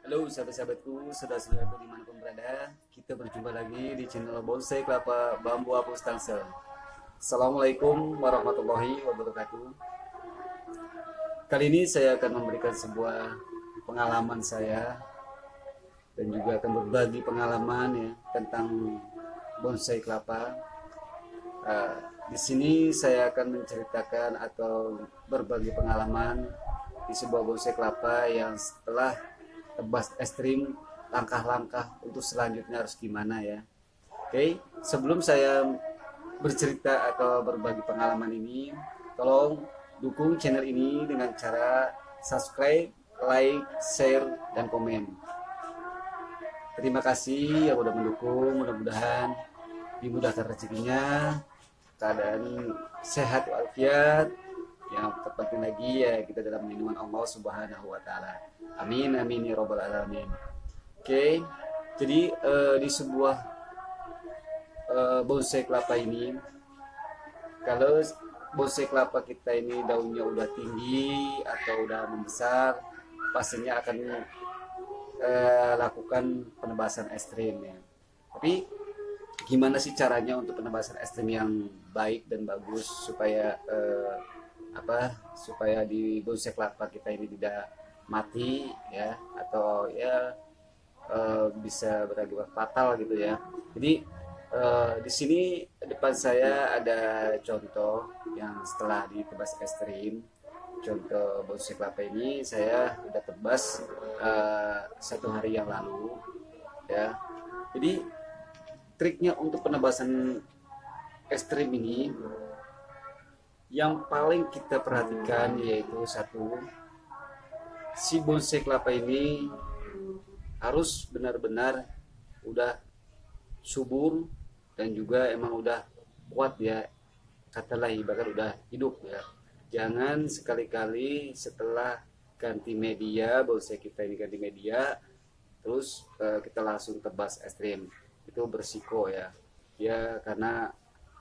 Halo sahabat-sahabatku, saudara-saudaraku dimanapun berada, kita berjumpa lagi di channel Bonsai Kelapa Bambu Apus Tangsel. Assalamualaikum warahmatullahi wabarakatuh. Kali ini saya akan memberikan sebuah pengalaman saya dan juga akan berbagi pengalaman ya tentang bonsai kelapa. Di sini saya akan menceritakan atau berbagi pengalaman di sebuah bonsai kelapa yang setelah tebas ekstrim, langkah-langkah untuk selanjutnya harus gimana ya. Oke, sebelum saya bercerita atau berbagi pengalaman ini, tolong dukung channel ini dengan cara subscribe, like, share, dan komen. Terima kasih yang udah mendukung, mudah-mudahan dimudahkan rezekinya, keadaan sehat walafiat, yang terpenting lagi ya kita dalam lindungan Allah Subhanahu wa taala. Amin amin ya robbal alamin. Oke. Jadi di sebuah bonsai kelapa ini, kalau bonsai kelapa kita ini daunnya udah tinggi atau udah membesar, pastinya akan lakukan penebasan ekstrim ya. Tapi gimana sih caranya untuk penebasan ekstrim yang baik dan bagus supaya supaya di bonsai kelapa kita ini tidak mati ya, atau ya bisa berakibat fatal gitu ya. Jadi di sini depan saya ada contoh yang setelah ditebas ekstrim. Contoh bonsai kelapa ini saya udah tebas 1 hari yang lalu ya. Jadi triknya untuk penebasan ekstrim ini yang paling kita perhatikan yaitu satu, si bonsai kelapa ini harus benar-benar udah subur dan juga emang udah kuat ya, katalah ibarat udah hidup ya. Jangan sekali-kali setelah ganti media, bonsai kita ini ganti media terus kita langsung tebas ekstrim, itu bersiko ya karena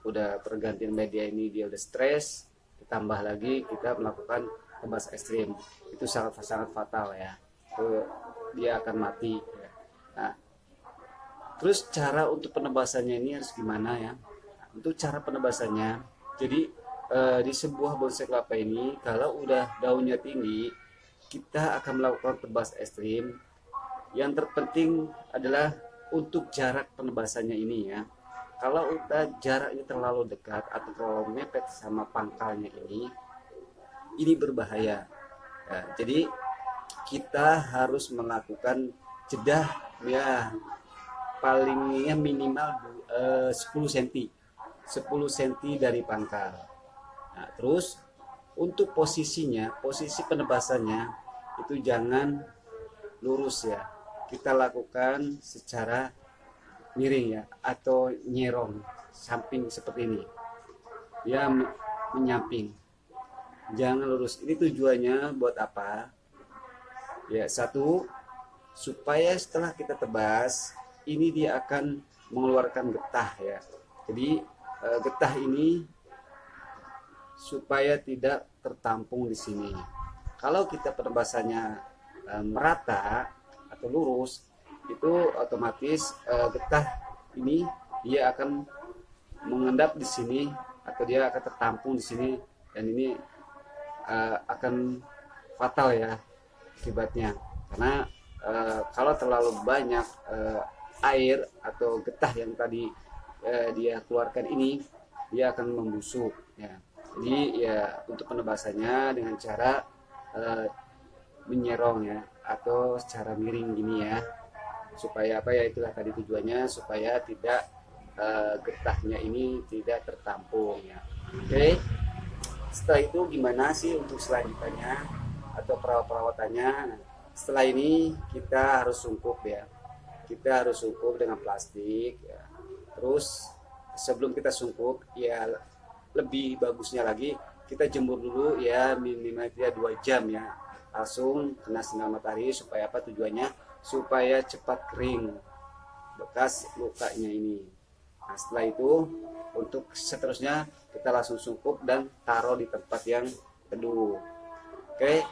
udah pergantian media ini dia udah stres, ditambah lagi kita melakukan tebas ekstrim, itu sangat fatal ya, itu dia akan mati ya. Nah, terus cara untuk penebasannya ini harus gimana ya? Untuk cara penebasannya, jadi di sebuah bonsai kelapa ini kalau udah daunnya tinggi, kita akan melakukan tebas ekstrim. Yang terpenting adalah untuk jarak penebasannya ini ya. Kalau udah jaraknya terlalu dekat atau terlalu mepet sama pangkalnya ini berbahaya. Nah, jadi kita harus melakukan jeda ya, palingnya minimal 10 cm 10 cm dari pangkal. Nah, terus untuk posisi penebasannya itu jangan lurus ya, kita lakukan secara miring ya, atau nyerong samping seperti ini ya, menyamping, jangan lurus. Ini tujuannya buat apa ya? Satu, supaya setelah kita tebas ini dia akan mengeluarkan getah ya. Jadi getah ini supaya tidak tertampung di sini. Kalau kita penebasannya merata atau lurus, itu otomatis getah ini dia akan mengendap di sini atau dia akan tertampung di sini, dan ini akan fatal ya akibatnya, karena kalau terlalu banyak air atau getah yang tadi dia keluarkan ini, dia akan membusuk ya. Jadi ya untuk penebasannya dengan cara menyerong ya, atau secara miring gini ya, supaya apa ya, itulah tadi tujuannya, supaya tidak getahnya ini tidak tertampung ya. Oke, setelah itu gimana sih untuk selanjutnya atau perawatannya? Nah, setelah ini kita harus sungkup ya, kita harus sungkup dengan plastik ya. Terus sebelum kita sungkup ya, lebih bagusnya lagi kita jemur dulu ya, minimal 2 jam ya, langsung kena sinar matahari. Supaya apa tujuannya? Supaya cepat kering bekas lukanya ini. Nah, setelah itu untuk seterusnya kita langsung sungkup dan taruh di tempat yang teduh. Oke,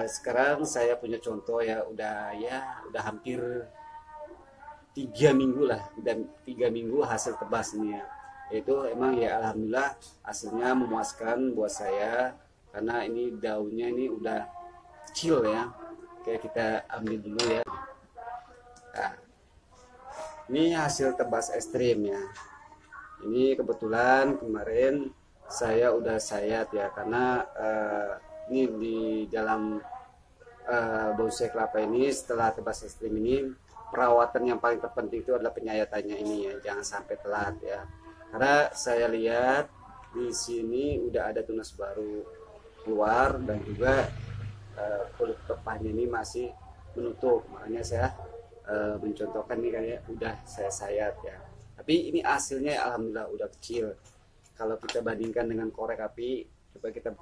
Sekarang saya punya contoh ya, udah hampir 3 minggu lah, dan 3 minggu hasil tebas ini ya. Itu emang ya alhamdulillah hasilnya memuaskan buat saya, karena ini daunnya ini udah kecil ya. Oke, kita ambil dulu ya. Nah, ini hasil tebas ekstrim ya. Ini kebetulan kemarin saya udah sayat ya, karena ini di dalam bonsai kelapa ini setelah tebas ekstrim ini, perawatan yang paling terpenting itu adalah penyayatannya ini ya, jangan sampai telat ya. Karena saya lihat di sini udah ada tunas baru keluar, dan juga kulit pepahnya ini masih menutup, makanya saya mencontohkan nih kayak udah saya sayat ya. Tapi ini hasilnya alhamdulillah udah kecil. Kalau kita bandingkan dengan korek api, coba kita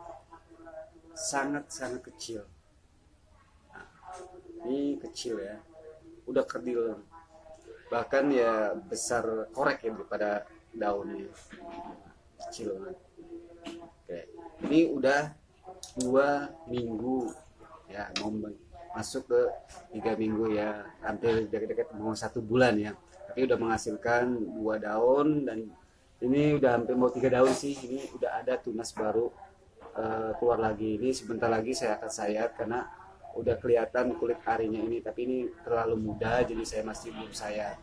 sangat-sangat kecil. Nah, ini kecil ya, udah kerdil, bahkan ya besar korek ya daripada daunnya, kecil banget. Oke, ini udah 2 minggu ya, mau masuk ke 3 minggu ya, hampir dekat-dekat mau 1 bulan ya. Tapi udah menghasilkan 2 daun, dan ini udah hampir mau 3 daun sih. Ini udah ada tunas baru keluar lagi. Ini sebentar lagi saya akan sayat, karena udah kelihatan kulit arinya ini, tapi ini terlalu muda jadi saya masih belum sayat.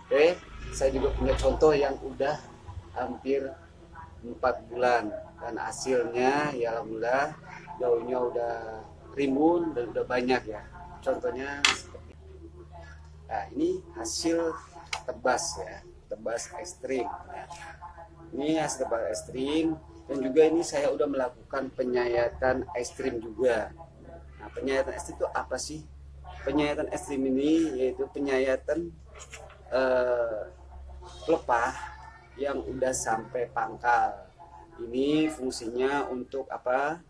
Oke, saya juga punya contoh yang udah hampir 4 bulan, dan hasilnya ya alhamdulillah daunnya udah rimbun dan udah banyak ya. Contohnya seperti, nah ini hasil tebas ya, tebas ekstrim ya. Ini hasil tebas ekstrim, dan juga ini saya udah melakukan penyayatan ekstrim juga. Nah, penyayatan ekstrim itu apa sih? Penyayatan ekstrim ini yaitu penyayatan pelepah yang udah sampai pangkal. Ini fungsinya untuk apa?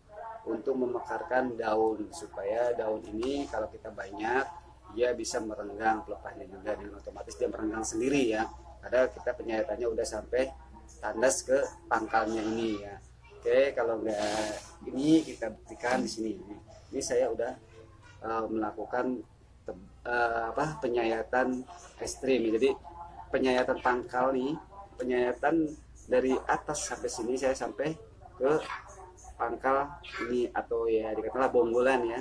Untuk memekarkan daun, supaya daun ini kalau kita banyak, dia bisa merenggang pelepahnya juga, dengan otomatis dia merenggang sendiri ya, karena kita penyayatannya udah sampai tandas ke pangkalnya ini ya. Oke, kalau enggak ini kita buktikan di sini. Ini saya udah melakukan penyayatan ekstrim. Jadi penyayatan pangkal nih, penyayatan dari atas sampai sini, saya sampai ke pangkal ini, atau ya dikatakanlah bonggolan ya,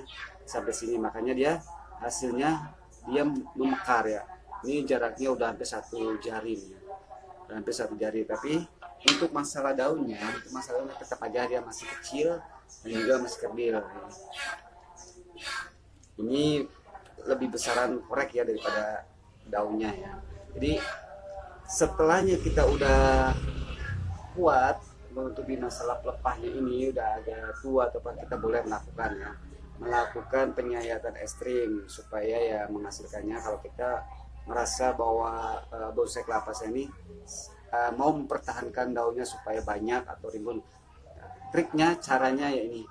sampai sini. Makanya dia hasilnya dia memekar ya. Ini jaraknya udah hampir 1 jari nih, udah hampir 1 jari. Tapi untuk masalah daunnya, tetap aja dia masih kecil dan juga masih kerdil ya. Ini lebih besaran korek ya daripada daunnya ya. Jadi setelahnya kita udah kuat menutupi masalah pelepahnya ini, udah agak tua atau apa, kita boleh melakukan penyayatan ekstrim, supaya ya menghasilkannya, kalau kita merasa bahwa bonsai kelapa saya ini mau mempertahankan daunnya supaya banyak atau rimbun. Triknya, caranya ya ini,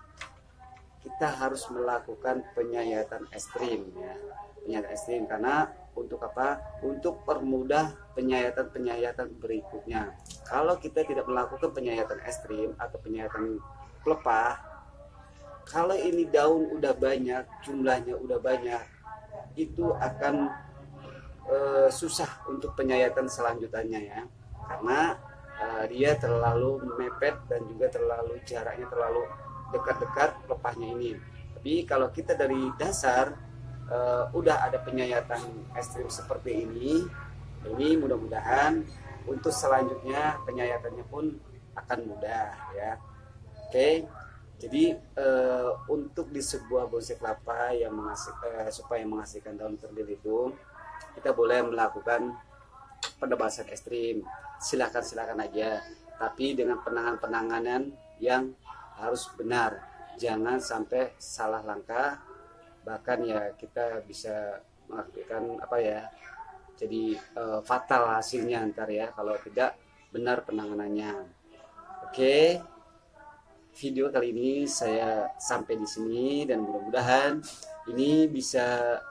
kita harus melakukan penyayatan ekstrim ya. Penyayatan ekstrim karena untuk apa? Untuk permudah penyayatan berikutnya. Kalau kita tidak melakukan penyayatan ekstrim atau penyayatan pelepah, kalau ini daun udah banyak, jumlahnya udah banyak, itu akan susah untuk penyayatan selanjutnya ya, karena dia terlalu mepet dan juga jaraknya terlalu dekat-dekat pelepahnya ini. Tapi kalau kita dari dasar udah ada penyayatan ekstrim seperti ini mudah-mudahan untuk selanjutnya penyayatannya pun akan mudah ya. Oke, jadi untuk di sebuah bonsai kelapa yang supaya menghasilkan daun kerdil itu, kita boleh melakukan penebasan ekstrim, silakan aja, tapi dengan penanganan yang harus benar, jangan sampai salah langkah, bahkan ya kita bisa mengakibatkan jadi fatal hasilnya ntar ya, kalau tidak benar penanganannya. Oke, video kali ini saya sampai di sini, dan mudah-mudahan ini bisa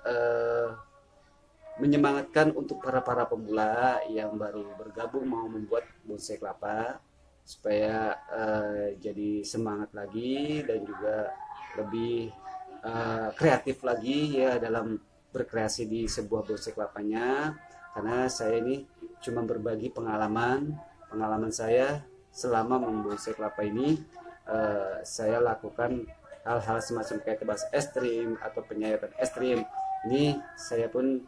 menyemangatkan untuk para pemula yang baru bergabung mau membuat bonsai kelapa, supaya jadi semangat lagi dan juga lebih kreatif lagi ya dalam berkreasi di sebuah bonsai kelapanya, karena saya ini cuma berbagi pengalaman saya selama membonsai kelapa ini. Saya lakukan hal-hal semacam kayak tebas ekstrim atau penyayapan ekstrim. Ini saya pun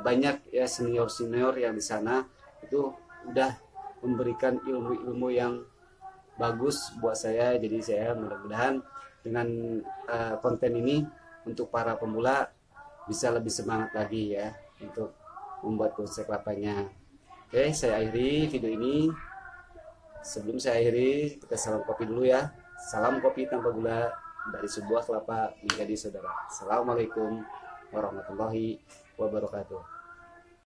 banyak ya senior yang di sana itu udah memberikan ilmu-ilmu yang bagus buat saya. Jadi saya mudah-mudahan dengan konten ini untuk para pemula bisa lebih semangat lagi ya untuk membuat bonsai kelapanya. Oke, saya akhiri video ini. Sebelum saya akhiri, kita salam kopi dulu ya. Salam kopi tanpa gula dari sebuah kelapa menjadi saudara. Assalamualaikum warahmatullahi wabarakatuh.